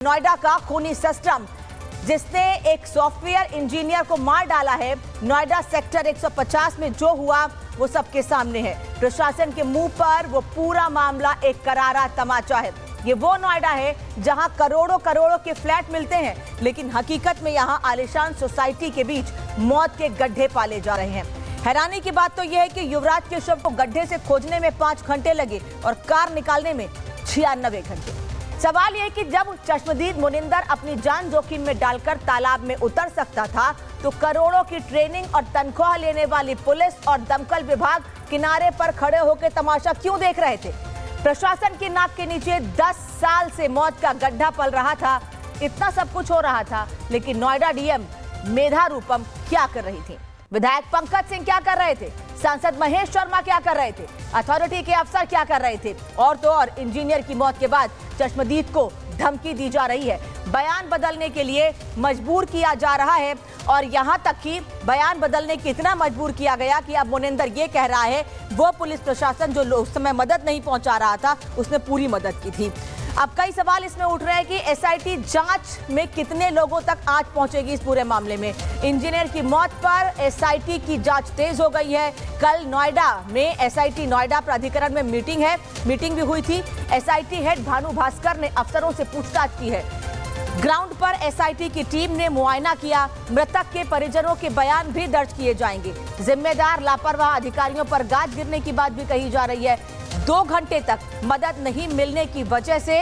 नोएडा का खूनी सिस्टम जिसने एक सॉफ्टवेयर इंजीनियर को मार डाला है। नोएडा सेक्टर 150 में जो हुआ वो सबके सामने है। प्रशासन के मुंह पर वो पूरा मामला एक करारा तमाचा है। ये वो नोएडा है जहां करोड़ों करोड़ों के फ्लैट मिलते हैं, लेकिन हकीकत में यहां आलीशान सोसाइटी के बीच मौत के गड्ढे पाले जा रहे हैं। हैरानी की बात तो यह है कि युवराज के शव को गड्ढे से खोजने में 5 घंटे लगे और कार निकालने में 96 घंटे। सवाल यह है कि जब चश्मदीद मुनिंदर अपनी जान जोखिम में डालकर तालाब में उतर सकता था, तो करोड़ों की ट्रेनिंग और तनख्वाह लेने वाली पुलिस और दमकल विभाग किनारे पर खड़े होकर तमाशा क्यों देख रहे थे? प्रशासन की नाक के नीचे 10 साल से मौत का गड्ढा पल रहा था। इतना सब कुछ हो रहा था, लेकिन नोएडा डीएम मेधा रूपम क्या कर रही थी? विधायक पंकज सिंह क्या कर रहे थे? सांसद महेश शर्मा क्या कर रहे थे? अथॉरिटी के अफसर क्या कर रहे थे? और तो और इंजीनियर की मौत के बाद चश्मदीद को धमकी दी जा रही है, बयान बदलने के लिए मजबूर किया जा रहा है। और यहां तक कि बयान बदलने के इतना मजबूर किया गया कि अब मुनिंदर ये कह रहा है वो पुलिस प्रशासन जो उस समय मदद नहीं पहुंचा रहा था उसने पूरी मदद की थी। अब कई सवाल इसमें उठ रहे हैं कि एसआईटी जांच में कितने लोगों तक आज पहुंचेगी इस पूरे मामले में। इंजीनियर की मौत पर एसआईटी की जांच तेज हो गई है। कल नोएडा में एसआईटी नोएडा प्राधिकरण में मीटिंग भी हुई थी। एसआईटी हेड भानु भास्कर ने अफसरों से पूछताछ की है। ग्राउंड पर एसआईटी की टीम ने मुआयना किया। मृतक के परिजनों के बयान भी दर्ज किए जाएंगे। जिम्मेदार लापरवाह अधिकारियों पर गाज गिरने की बात भी कही जा रही है। 2 घंटे तक मदद नहीं मिलने की वजह से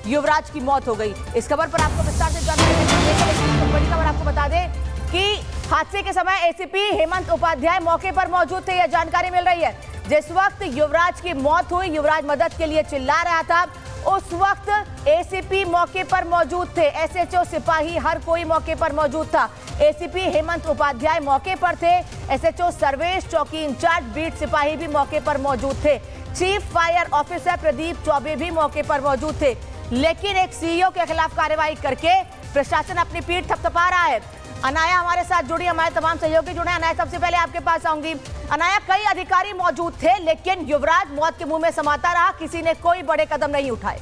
युवराज की मौत हो गई। इस खबर पर आपको विस्तार से जानकारी देंगे। बड़ी खबर आपको बता दें कि हादसे के समय एसीपी हेमंत उपाध्याय मौके पर मौजूद थे। यह जानकारी मिल रही है। जिस वक्त युवराज की मौत हुई, युवराज मदद के लिए चिल्ला रहा था, उस वक्त एसीपी मौके पर मौजूद थे। एसएचओ सिपाही हर कोई मौके पर मौजूद था। एसीपी हेमंत उपाध्याय मौके पर थे। एसएचओ सर्वेश, चौकी इंचार्ज, बीट सिपाही भी मौके पर मौजूद थे। Chief fire officer Pradeep Choubey भी मौके पर मौजूद थे। लेकिन एक सीईओ के खिलाफ कार्रवाई करके प्रशासन अपनी पीठ थपथपा रहा है। अनाया हमारे साथ जुड़ी, हमारे तमाम सहयोगी जुड़े। अनाया, सबसे पहले आपके पास आऊंगी। अनाया, कई अधिकारी मौजूद थे, लेकिन युवराज मौत के मुंह में समाता रहा, किसी ने कोई बड़े कदम नहीं उठाए।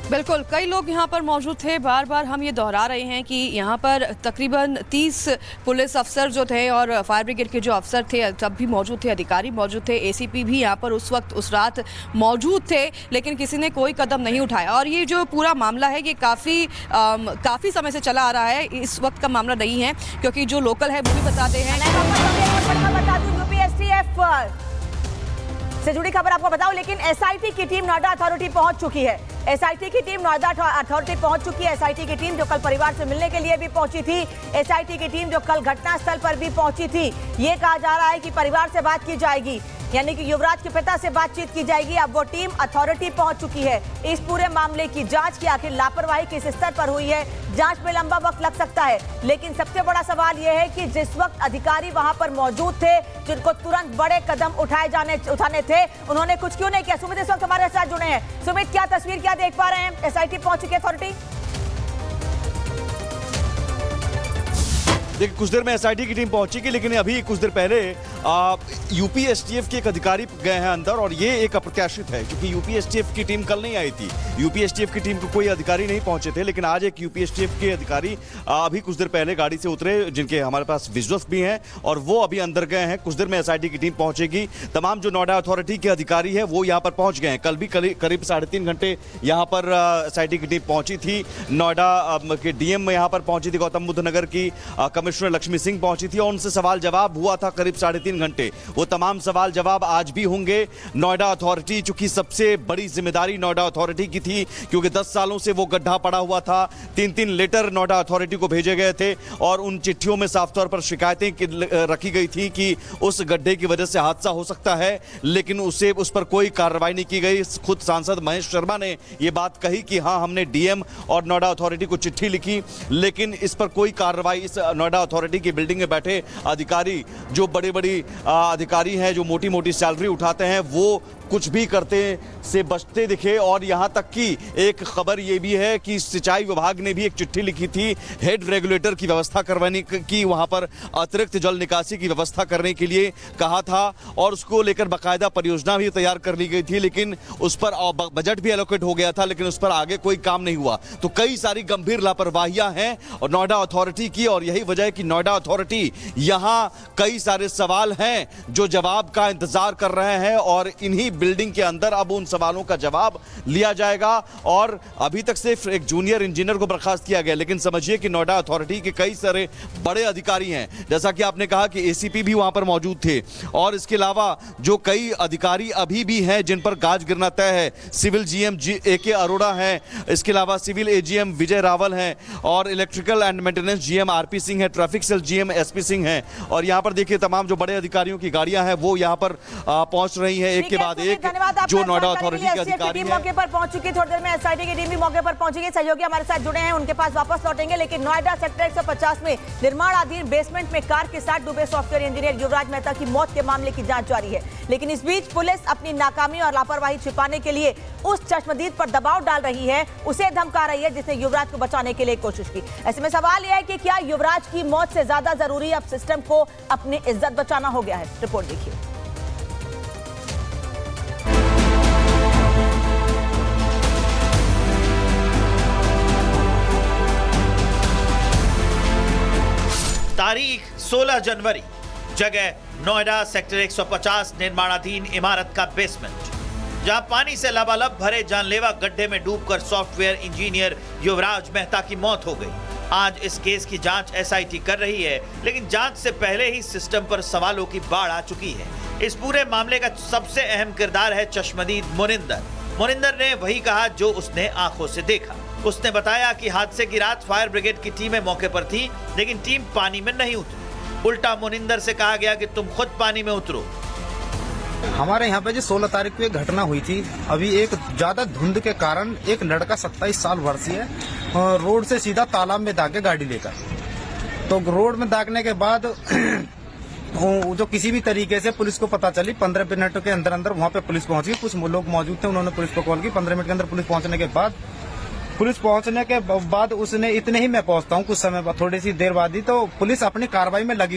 बिल्कुल, कई लोग यहाँ पर मौजूद थे। बार बार हम ये दोहरा रहे हैं कि यहाँ पर तकरीबन 30 पुलिस अफसर जो थे और फायर ब्रिगेड के जो अफसर थे सब भी मौजूद थे, अधिकारी मौजूद थे। एसीपी भी यहाँ पर उस वक्त उस रात मौजूद थे, लेकिन किसी ने कोई कदम नहीं उठाया। और ये जो पूरा मामला है ये काफ़ी समय से चला आ रहा है। इस वक्त का मामला नहीं है, क्योंकि जो लोकल है वो भी बताते हैं। से जुड़ी खबर आपको बताऊं, लेकिन एसआईटी की टीम नोएडा अथॉरिटी पहुंच चुकी है। एसआईटी की टीम नोएडा अथॉरिटी पहुंच चुकी है। एसआईटी की टीम जो कल परिवार से मिलने के लिए भी पहुंची थी, एसआईटी की टीम जो कल घटनास्थल पर भी पहुंची थी। ये कहा जा रहा है कि परिवार से बात की जाएगी, यानी कि युवराज के पिता से बातचीत की जाएगी। अब वो टीम अथॉरिटी पहुंच चुकी है। इस पूरे मामले की जांच की आखिर लापरवाही किस स्तर पर हुई है, जांच में लंबा वक्त लग सकता है। लेकिन सबसे बड़ा सवाल यह है कि जिस वक्त अधिकारी वहां पर मौजूद थे, जिनको तुरंत बड़े कदम उठाने थे, उन्होंने कुछ क्यों नहीं किया? सुमित इस वक्त हमारे साथ जुड़े हैं। सुमित, क्या तस्वीर क्या देख पा रहे हैं? एसआईटी पहुंच चुकी है अथॉरिटी? देखिए, कुछ देर में एसआईटी की टीम पहुंचेगी, लेकिन अभी कुछ देर पहले यूपी एसटीएफ के एक अधिकारी गए हैं अंदर, और ये एक अप्रत्याशित है क्योंकि यूपी एसटीएफ की टीम कल नहीं आई थी। यूपी एसटीएफ की टीम को कोई अधिकारी नहीं पहुंचे थे, लेकिन आज एक यूपी एसटीएफ के अधिकारी अभी कुछ देर पहले गाड़ी से उतरे, जिनके हमारे पास विजुअल्स भी हैं, और वो अभी अंदर गए हैं। कुछ देर में एसआईटी की टीम पहुंचेगी। तमाम जो नोएडा अथॉरिटी के अधिकारी है वो यहाँ पर पहुंच गए हैं। कल भी करीब 3.5 घंटे यहाँ पर एसआईटी की टीम पहुंची थी। नोएडा के डीएम यहाँ पर पहुंची थी, गौतम बुद्ध नगर की कमिश्नर लक्ष्मी सिंह पहुंची थी, और उनसे सवाल जवाब हुआ था करीब 3.5 घंटे। वो तमाम सवाल जवाब आज भी होंगे। नोएडा अथॉरिटी, चूंकि सबसे बड़ी जिम्मेदारी नोएडा अथॉरिटी की थी, क्योंकि 10 सालों से वो गड्ढा पड़ा हुआ था। 3-3 लेटर नोएडा अथॉरिटी को भेजे गए थे, और उन चिट्ठियों में साफ तौर पर शिकायतें रखी गई थी कि उस गड्ढे की वजह से हादसा हो सकता है, लेकिन उस पर कोई कार्रवाई नहीं की गई। खुद सांसद महेश शर्मा ने ये बात कही कि हाँ, हमने डीएम और नोएडा अथॉरिटी को चिट्ठी लिखी, लेकिन इस पर कोई कार्रवाई, इस नोएडा अथॉरिटी की बिल्डिंग में बैठे अधिकारी, जो बड़ी बड़ी अधिकारी हैं, जो मोटी मोटी सैलरी उठाते हैं, वो कुछ भी करते से बचते दिखे। और यहाँ तक कि एक खबर ये भी है कि सिंचाई विभाग ने भी एक चिट्ठी लिखी थी हेड रेगुलेटर की व्यवस्था करवाने की, वहाँ पर अतिरिक्त जल निकासी की व्यवस्था करने के लिए कहा था और उसको लेकर बाकायदा परियोजना भी तैयार कर ली गई थी, लेकिन उस पर बजट भी एलोकेट हो गया था, लेकिन उस पर आगे कोई काम नहीं हुआ। तो कई सारी गंभीर लापरवाहियां हैं और नोएडा अथॉरिटी की, और यही वजह है कि नोएडा अथॉरिटी यहां कई सारे सवाल हैं जो जवाब का इंतजार कर रहे हैं और इन्हीं बिल्डिंग के अंदर अब उन सवालों का जवाब लिया जाएगा। और अभी तक सिर्फ एक जूनियर इंजीनियर को बर्खास्त किया गया, लेकिन समझिए कि नोएडा अथॉरिटी के कई सारे बड़े अधिकारी हैं, जैसा कि आपने कहा कि एसीपी भी वहां पर मौजूद थे, और इसके अलावा जो कई अधिकारी अभी भी हैं जिन पर गाज गिरना तय है। सिविल जीएम AK अरोड़ा हैं, इसके अलावा सिविल AGM विजय रावल हैं, और electrical and maintenance GM RP Singh है, traffic cell GM SP Singh हैं। और यहाँ पर देखिए तमाम जो बड़े अधिकारियों की गाड़ियां हैं वो यहाँ पर पहुंच रही हैं एक के बाद एक। जो नोएडा अथॉरिटी के अधिकारी हैं मौके पर पहुंच चुकी है, थोड़ी देर में SIT की टीम भी मौके पर पहुंचेगी, सहयोगी हमारे साथ जुड़े हैं, उनके पास वापस लौटेंगे। लेकिन नोएडा सेक्टर 150 में निर्माणाधीन बेसमेंट में कार के साथ डूबे सॉफ्टवेयर इंजीनियर युवराज मेहता की मौत के मामले की जांच जारी है। लेकिन इस बीच पुलिस अपनी नाकामी और लापरवाही छिपाने के लिए उस चश्मदीद पर दबाव डाल रही है, उसे धमका रही है जिसने युवराज को बचाने के लिए कोशिश की। ऐसे में सवाल यह है कि क्या युवराज की मौत से ज्यादा जरूरी अब सिस्टम को अपनी इज्जत बचाना हो गया है? रिपोर्ट देखिए। तारीख 16 जनवरी, जगह नोएडा सेक्टर 150 निर्माणाधीन इमारत का बेसमेंट, जहां पानी से लबालब भरे जानलेवा गड्ढे में डूबकर सॉफ्टवेयर इंजीनियर युवराज मेहता की मौत हो गई। आज इस केस की जांच SIT कर रही है, लेकिन जांच से पहले ही सिस्टम पर सवालों की बाढ़ आ चुकी है। इस पूरे मामले का सबसे अहम किरदार है चश्मदीद मुनिंदर। मुनिंदर ने वही कहा जो उसने आंखों से देखा। उसने बताया कि हादसे की रात फायर ब्रिगेड की टीमें मौके पर थी, लेकिन टीम पानी में नहीं उतरी। उल्टा मुनिंदर से कहा गया कि तुम खुद पानी में उतरो। हमारे यहाँ पे जो 16 तारीख को एक घटना हुई थी, अभी एक ज्यादा धुंध के कारण एक लड़का 27 साल वर्षीय रोड से सीधा तालाब में दागे गाड़ी लेकर, तो रोड में दागने के बाद जो किसी भी तरीके से पुलिस को पता चली, 15 मिनट के अंदर अंदर वहाँ पे पुलिस पहुंच गई। कुछ लोग मौजूद थे, उन्होंने पुलिस को कॉल की। 15 मिनट के अंदर पुलिस पहुंचने के बाद उसने, इतने ही मैं पहुंचता हूँ कुछ समय बाद, थोड़ी सी देर बाद ही, तो पुलिस अपनी कार्रवाई में लगी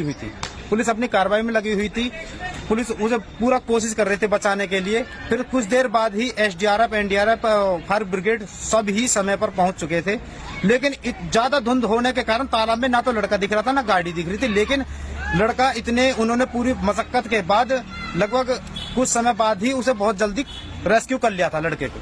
हुई थी। पुलिस उसे पूरा कोशिश कर रहे थे बचाने के लिए। फिर कुछ देर बाद ही SDRF, NDRF, फायर ब्रिगेड सब ही समय पर पहुंच चुके थे, लेकिन ज्यादा धुंध होने के कारण तालाब में ना तो लड़का दिख रहा था ना गाड़ी दिख रही थी। लेकिन लड़का उन्होंने पूरी मशक्कत के बाद लगभग कुछ समय बाद ही उसे बहुत जल्दी रेस्क्यू कर लिया था लड़के को।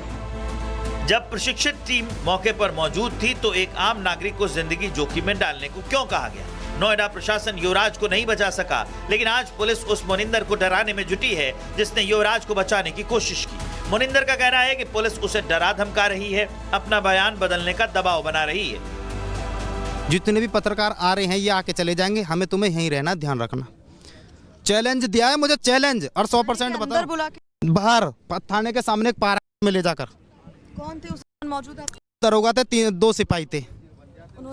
जब प्रशिक्षित टीम मौके पर मौजूद थी तो एक आम नागरिक को जिंदगी जोखिम में डालने को क्यों कहा गया? नोएडा प्रशासन युवराज को नहीं बचा सका, लेकिन आज पुलिस उस मुनिंदर को डराने में जुटी है जिसने युवराज को बचाने की कोशिश की। मुनिंदर का कहना है कि पुलिस उसे डरा धमका रही है, अपना बयान बदलने का दबाव बना रही है। जितने भी पत्रकार आ रहे हैं ये आके चले जाएंगे, हमें तुम्हें यहीं रहना, ध्यान रखना। चैलेंज दिया है मुझे, चैलेंज, और 100% बता बाहर थाने के सामने एक पारा में ले जाकर। कौन थे उस मौजूद? दरोगा थे, 2 सिपाही थे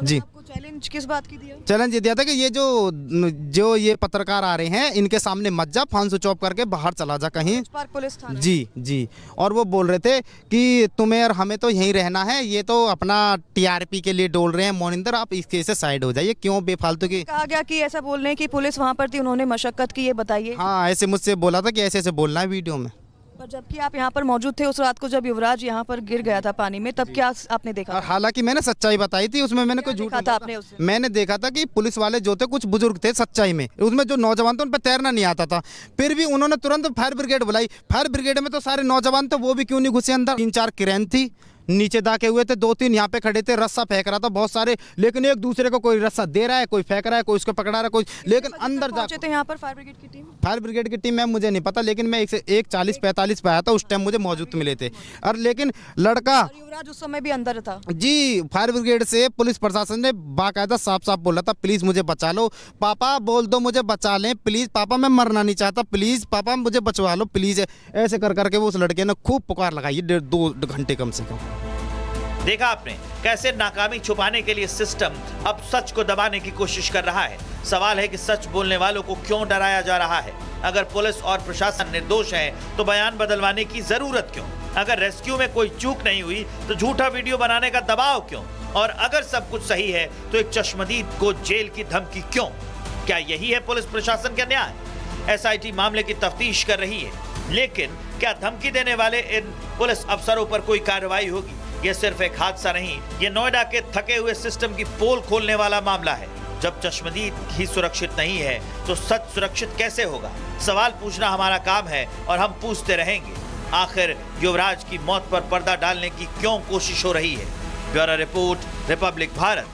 जी। आपको चैलेंज किस बात की दिया? चैलेंज ये दिया था कि ये जो ये पत्रकार आ रहे हैं इनके सामने मत जा, फोन स्विच ऑफ करके बाहर चला जा कहीं। पार्क पुलिस थाना। जी। और वो बोल रहे थे कि तुम्हें और हमें तो यहीं रहना है, ये तो अपना TRP के लिए डोल रहे हैं। मोनिंदर आप इसके से साइड हो जाइए, क्यों बेफालतू की। कहा गया कि ऐसा बोलने की पुलिस वहाँ पर थी, उन्होंने मशक्कत की, ये बताइए। हाँ, ऐसे मुझसे बोला था कि ऐसे बोलना है वीडियो में। पर जबकि आप यहाँ पर मौजूद थे उस रात को जब युवराज यहाँ पर गिर गया था पानी में, तब क्या आपने देखा? और हालांकि मैंने सच्चाई बताई थी, उसमें मैंने कोई झूठ नहीं था। आपने उससे? मैंने देखा था कि पुलिस वाले जो थे कुछ बुजुर्ग थे सच्चाई में, उसमें जो नौजवान थे उन पर तैरना नहीं आता था, फिर भी उन्होंने तुरंत फायर ब्रिगेड बुलाई। फायर ब्रिगेड में तो सारे नौजवान थे, वो भी क्यों नहीं घुसे अंदर। 3-4 क्रेन थी, नीचे दाके हुए थे, 2-3 यहाँ पे खड़े थे, रस्सा फेंक रहा था बहुत सारे, लेकिन एक दूसरे को कोई रस्सा दे रहा है, कोई फेंक रहा है, कोई उसको पकड़ा रहा है, कोई, लेकिन अंदर जाके थे यहाँ पर फायर ब्रिगेड की टीम। फायर ब्रिगेड की टीम में मुझे नहीं पता, लेकिन मैं 1:40-45 पे आया था, उस टाइम मुझे मौजूद मिले थे। और लेकिन लड़का युवराज उस समय भी अंदर था जी। फायर ब्रिगेड से पुलिस प्रशासन ने बाकायदा साफ बोला था, प्लीज मुझे बचा लो पापा, बोल दो मुझे बचा लें प्लीज पापा, मैं मरना नहीं चाहता, प्लीज पापा मुझे बचवा लो प्लीज। ऐसे कर करके वो उस लड़के ने खूब पुकार लगाई, 2 घंटे कम से कम। देखा आपने कैसे नाकामी छुपाने के लिए सिस्टम अब सच को दबाने की कोशिश कर रहा है। सवाल है कि सच बोलने वालों को क्यों डराया जा रहा है? अगर पुलिस और प्रशासन निर्दोष है तो बयान बदलवाने की जरूरत क्यों? अगर रेस्क्यू में कोई चूक नहीं हुई तो झूठा वीडियो बनाने का दबाव क्यों? और अगर सब कुछ सही है तो एक चश्मदीद को जेल की धमकी क्यों? क्या यही है पुलिस प्रशासन का न्याय? एसआईटी मामले की तफ्तीश कर रही है, लेकिन क्या धमकी देने वाले इन पुलिस अफसरों पर कोई कार्रवाई होगी? यह सिर्फ एक हादसा नहीं, ये नोएडा के थके हुए सिस्टम की पोल खोलने वाला मामला है। जब चश्मदीद ही सुरक्षित नहीं है तो सच सुरक्षित कैसे होगा? सवाल पूछना हमारा काम है और हम पूछते रहेंगे। आखिर युवराज की मौत पर पर्दा डालने की क्यों कोशिश हो रही है? Bureau report, Republic Bharat.